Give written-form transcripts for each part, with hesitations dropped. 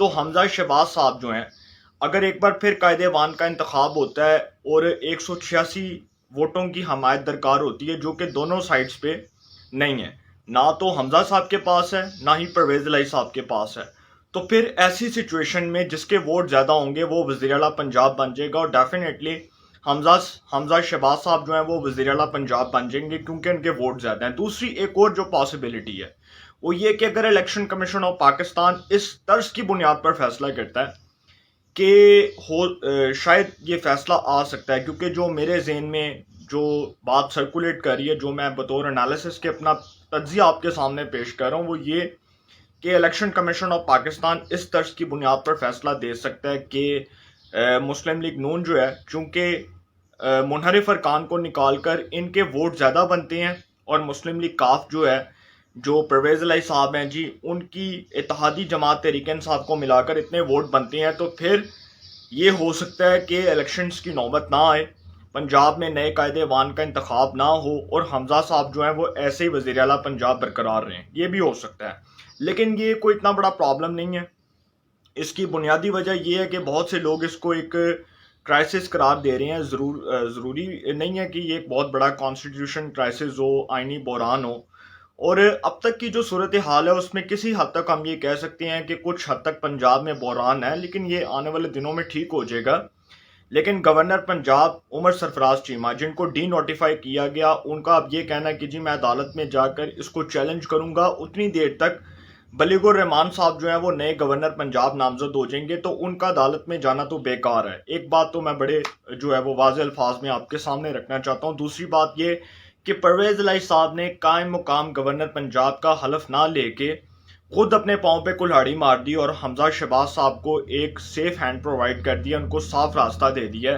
تو حمزہ شہباز صاحب جو ہیں اگر ایک بار پھر قائد ایوان کا انتخاب ہوتا ہے اور 186 ووٹوں کی حمایت درکار ہوتی ہے جو کہ دونوں سائڈز پہ نہیں ہے، نہ تو حمزہ صاحب کے پاس ہے نہ ہی پرویز الہی صاحب کے پاس ہے، تو پھر ایسی سچویشن میں جس کے ووٹ زیادہ ہوں گے وہ وزیر اعلیٰ پنجاب بن جائے گا، اور ڈیفینیٹلی حمزہ شہباز صاحب جو ہیں وہ وزیر اعلیٰ پنجاب بن جائیں گے کیونکہ ان کے ووٹ زیادہ ہیں۔ دوسری ایک اور جو پاسبلٹی ہے وہ یہ کہ اگر الیکشن کمیشن آف پاکستان اس طرز کی بنیاد پر فیصلہ کرتا ہے کہ شاید یہ فیصلہ آ سکتا ہے، کیونکہ جو میرے ذہن میں جو بات سرکولیٹ کر رہی ہے، جو میں بطور انالیسس کے اپنا تجزیہ آپ کے سامنے پیش کر رہا ہوں، وہ یہ کہ الیکشن کمیشن آف پاکستان اس طرز کی بنیاد پر فیصلہ دے سکتا ہے کہ مسلم لیگ نون جو ہے چونکہ منحرف ارکان کو نکال کر ان کے ووٹ زیادہ بنتے ہیں، اور مسلم لیگ کاف جو ہے جو پرویز الہی صاحب ہیں جی ان کی اتحادی جماعت تحریک انصاف کو ملا کر اتنے ووٹ بنتے ہیں، تو پھر یہ ہو سکتا ہے کہ الیکشنز کی نوبت نہ آئے، پنجاب میں نئے قائد ایوان کا انتخاب نہ ہو اور حمزہ صاحب جو ہیں وہ ایسے ہی وزیر اعلیٰ پنجاب برقرار رہیں، یہ بھی ہو سکتا ہے۔ لیکن یہ کوئی اتنا بڑا پرابلم نہیں ہے، اس کی بنیادی وجہ یہ ہے کہ بہت سے لوگ اس کو ایک کرائسس قرار دے رہے ہیں۔ ضروری نہیں ہے کہ یہ ایک بہت بڑا کانسٹیٹیوشن کرائسس ہو، آئینی بحران ہو، اور اب تک کی جو صورتحال ہے اس میں کسی حد تک ہم یہ کہہ سکتے ہیں کہ کچھ حد تک پنجاب میں بحران ہے، لیکن یہ آنے والے دنوں میں ٹھیک ہو جائے گا۔ لیکن گورنر پنجاب عمر سرفراز چیمہ جن کو ڈی نوٹیفائی کیا گیا، ان کا اب یہ کہنا ہے کہ جی میں عدالت میں جا کر اس کو چیلنج کروں گا، اتنی دیر تک بلیغ الرحمان صاحب جو ہیں وہ نئے گورنر پنجاب نامزد ہو جائیں گے، تو ان کا عدالت میں جانا تو بیکار ہے۔ ایک بات تو میں بڑے جو ہے وہ واضح الفاظ میں آپ کے سامنے رکھنا چاہتا ہوں۔ دوسری بات یہ کہ پرویز الہی صاحب نے قائم مقام گورنر پنجاب کا حلف نہ لے کے خود اپنے پاؤں پہ کلہاڑی مار دی اور حمزہ شہباز صاحب کو ایک سیف ہینڈ پرووائڈ کر دیا، ان کو صاف راستہ دے دیا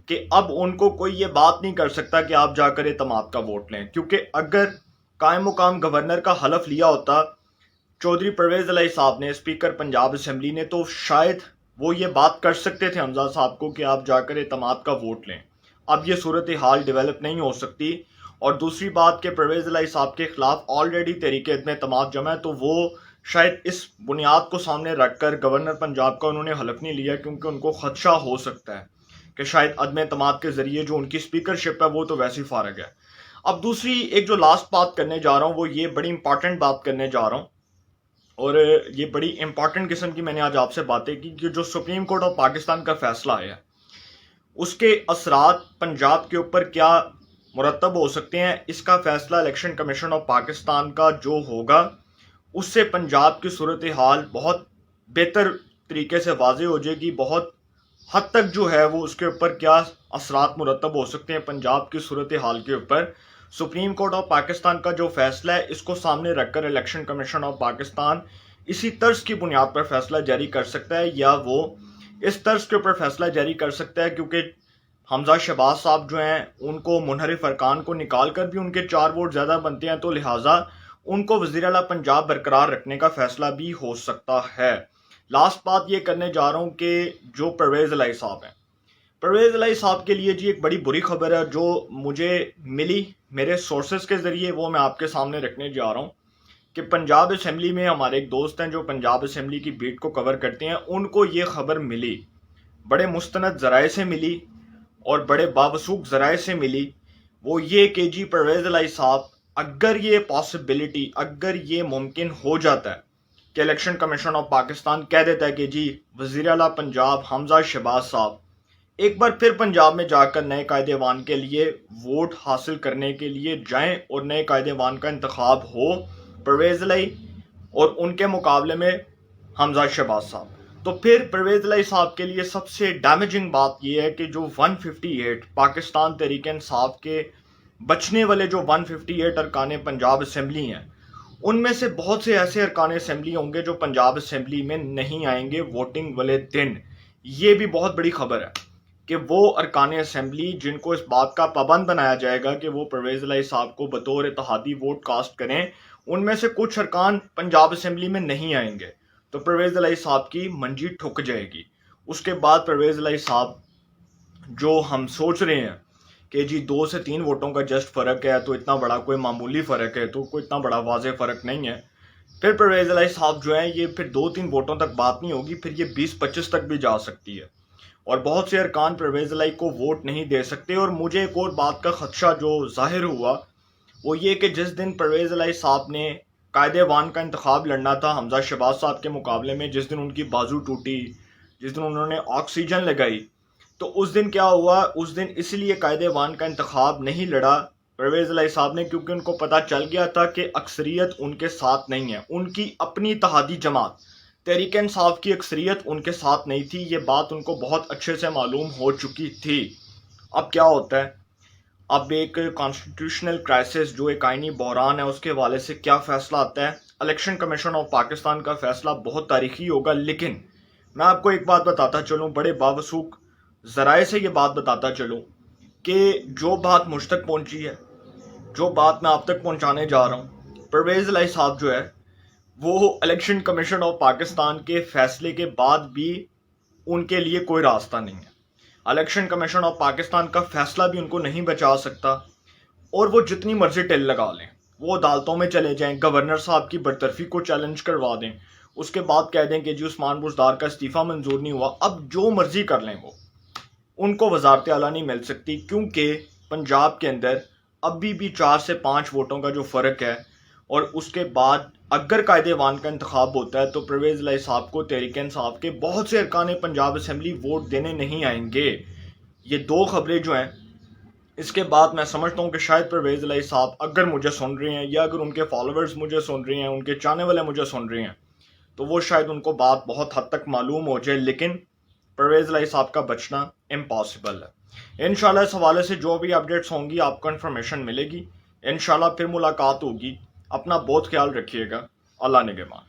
کہ اب ان کو کوئی یہ بات نہیں کر سکتا کہ آپ جا کر اعتماد کا ووٹ لیں، کیونکہ اگر قائم مقام گورنر کا حلف لیا ہوتا چودھری پرویز الہی صاحب نے، اسپیکر پنجاب اسمبلی نے، تو شاید وہ یہ بات کر سکتے تھے حمزہ صاحب کو کہ آپ جا کر اعتماد کا ووٹ لیں۔ اب یہ صورتحال ڈیولپ نہیں ہو سکتی، اور دوسری بات کہ پرویز الہی صاحب کے خلاف آلریڈی تحریک عدم اعتماد جمع ہے، تو وہ شاید اس بنیاد کو سامنے رکھ کر گورنر پنجاب کا انہوں نے حلف نہیں لیا، کیونکہ ان کو خدشہ ہو سکتا ہے کہ شاید عدم اعتماد کے ذریعے جو ان کی اسپیکرشپ ہے وہ تو ویسی فارغ ہے۔ اب دوسری ایک جو لاسٹ بات کرنے جا رہا ہوں وہ یہ بڑی امپورٹنٹ بات کرنے جا رہا ہوں، اور یہ بڑی امپورٹنٹ قسم کی میں نے آج آپ سے باتیں کی کہ جو سپریم کورٹ آف پاکستان کا فیصلہ آیا ہے اس کے اثرات پنجاب کے اوپر کیا مرتب ہو سکتے ہیں۔ اس کا فیصلہ الیکشن کمیشن آف پاکستان کا جو ہوگا اس سے پنجاب کی صورتحال بہت بہتر طریقے سے واضح ہو جائے گی، بہت حد تک جو ہے وہ اس کے اوپر کیا اثرات مرتب ہو سکتے ہیں پنجاب کی صورتحال کے اوپر۔ سپریم کورٹ آف پاکستان کا جو فیصلہ ہے اس کو سامنے رکھ کر الیکشن کمیشن آف پاکستان اسی طرز کی بنیاد پر فیصلہ جاری کر سکتا ہے، یا وہ اس طرز کے اوپر فیصلہ جاری کر سکتا ہے کیونکہ حمزہ شہباز صاحب جو ہیں ان کو منحرف ارکان کو نکال کر بھی ان کے 4 ووٹ زیادہ بنتے ہیں، تو لہٰذا ان کو وزیر اعلیٰ پنجاب برقرار رکھنے کا فیصلہ بھی ہو سکتا ہے۔ لاسٹ بات یہ کرنے جا رہا ہوں کہ جو پرویز الہی صاحب ہیں، پرویز الہی صاحب کے لیے جی ایک بڑی بری خبر ہے جو مجھے ملی میرے سورسز کے ذریعے، وہ میں آپ کے سامنے رکھنے جا رہا ہوں کہ پنجاب اسمبلی میں ہمارے ایک دوست ہیں جو پنجاب اسمبلی کی بیٹ کو کور کرتے ہیں، ان کو یہ خبر ملی، بڑے مستند ذرائع سے ملی اور بڑے باوثوق ذرائع سے ملی، وہ یہ کہ جی پرویز الہی صاحب اگر یہ پاسبلٹی، اگر یہ ممکن ہو جاتا ہے کہ الیکشن کمیشن آف پاکستان کہہ دیتا ہے کہ جی وزیر اعلیٰ پنجاب حمزہ شہباز صاحب ایک بار پھر پنجاب میں جا کر نئے قائد ایوان کے لیے ووٹ حاصل کرنے کے لیے جائیں اور نئے قائد ایوان کا انتخاب ہو پرویز الہی اور ان کے مقابلے میں حمزہ شہباز صاحب، تو پھر پرویز الہی صاحب کے لیے سب سے ڈیمیجنگ بات یہ ہے کہ جو 158 پاکستان تحریک انصاف کے بچنے والے جو 158 ارکان پنجاب اسمبلی ہیں، ان میں سے بہت سے ایسے ارکان اسمبلی ہوں گے جو پنجاب اسمبلی میں نہیں آئیں گے ووٹنگ والے دن۔ یہ بھی بہت بڑی خبر ہے کہ وہ ارکان اسمبلی جن کو اس بات کا پابند بنایا جائے گا کہ وہ پرویز الہی صاحب کو بطور اتحادی ووٹ کاسٹ کریں، ان میں سے کچھ ارکان پنجاب اسمبلی میں نہیں آئیں گے، تو پرویز الہی صاحب کی منجی ٹھک جائے گی۔ اس کے بعد پرویز الہی صاحب جو ہم سوچ رہے ہیں کہ جی 2 سے 3 ووٹوں کا جسٹ فرق ہے تو اتنا بڑا کوئی معمولی فرق ہے، تو کوئی اتنا بڑا واضح فرق نہیں ہے، پھر پرویز الہی صاحب جو ہیں یہ پھر 2-3 ووٹوں تک بات نہیں ہوگی، پھر یہ 20-25 تک بھی جا سکتی ہے، اور بہت سے ارکان پرویز الہی کو ووٹ نہیں دے سکتے۔ اور مجھے ایک اور بات کا خدشہ جو ظاہر ہوا وہ یہ کہ جس دن پرویز الہی صاحب نے قائد ایوان کا انتخاب لڑنا تھا حمزہ شہباز صاحب کے مقابلے میں، جس دن ان کی بازو ٹوٹی، جس دن انہوں نے آکسیجن لگائی، تو اس دن کیا ہوا، اس دن اس لیے قائد ایوان کا انتخاب نہیں لڑا پرویز الہی صاحب نے کیونکہ ان کو پتا چل گیا تھا کہ اکثریت ان کے ساتھ نہیں ہے، ان کی اپنی اتحادی جماعت تحریک انصاف کی اکثریت ان کے ساتھ نہیں تھی، یہ بات ان کو بہت اچھے سے معلوم ہو چکی تھی۔ اب کیا ہوتا ہے، اب ایک کانسٹیٹیوشنل کرائسس جو ایک آئینی بحران ہے اس کے حوالے سے کیا فیصلہ آتا ہے۔ الیکشن کمیشن آف پاکستان کا فیصلہ بہت تاریخی ہوگا، لیکن میں آپ کو ایک بات بتاتا چلوں، بڑے باوثوق ذرائع سے یہ بات بتاتا چلوں کہ جو بات مجھ تک پہنچی ہے، جو بات میں آپ تک پہنچانے جا رہا ہوں، پرویز الہی صاحب جو ہے وہ الیکشن کمیشن آف پاکستان کے فیصلے کے بعد بھی ان کے لیے کوئی راستہ نہیں ہے۔ الیکشن کمیشن آف پاکستان کا فیصلہ بھی ان کو نہیں بچا سکتا، اور وہ جتنی مرضی ٹل لگا لیں، وہ عدالتوں میں چلے جائیں، گورنر صاحب کی برطرفی کو چیلنج کروا دیں، اس کے بعد کہہ دیں کہ جی عثمان بزدار کا استعفیٰ منظور نہیں ہوا، اب جو مرضی کر لیں وہ ان کو وزارت اعلیٰ نہیں مل سکتی، کیونکہ پنجاب کے اندر ابھی بھی 4 سے 5 ووٹوں کا جو فرق ہے، اور اس کے بعد اگر قائد ایوان کا انتخاب ہوتا ہے تو پرویز الہی صاحب کو تحریک انصاف کے بہت سے ارکان پنجاب اسمبلی ووٹ دینے نہیں آئیں گے۔ یہ 2 خبریں جو ہیں، اس کے بعد میں سمجھتا ہوں کہ شاید پرویز الہی صاحب اگر مجھے سن رہے ہیں، یا اگر ان کے فالوورز مجھے سن رہے ہیں، ان کے چاہنے والے مجھے سن رہے ہیں، تو وہ شاید ان کو بات بہت حد تک معلوم ہو جائے، لیکن پرویز الہی صاحب کا بچنا امپاسبل ہے۔ انشاءاللہ اس حوالے سے جو بھی اپڈیٹس ہوں گی آپ کو انفارمیشن ملے گی، انشاءاللہ پھر ملاقات ہوگی۔ اپنا بہت خیال رکھیے گا، اللہ نگہبان۔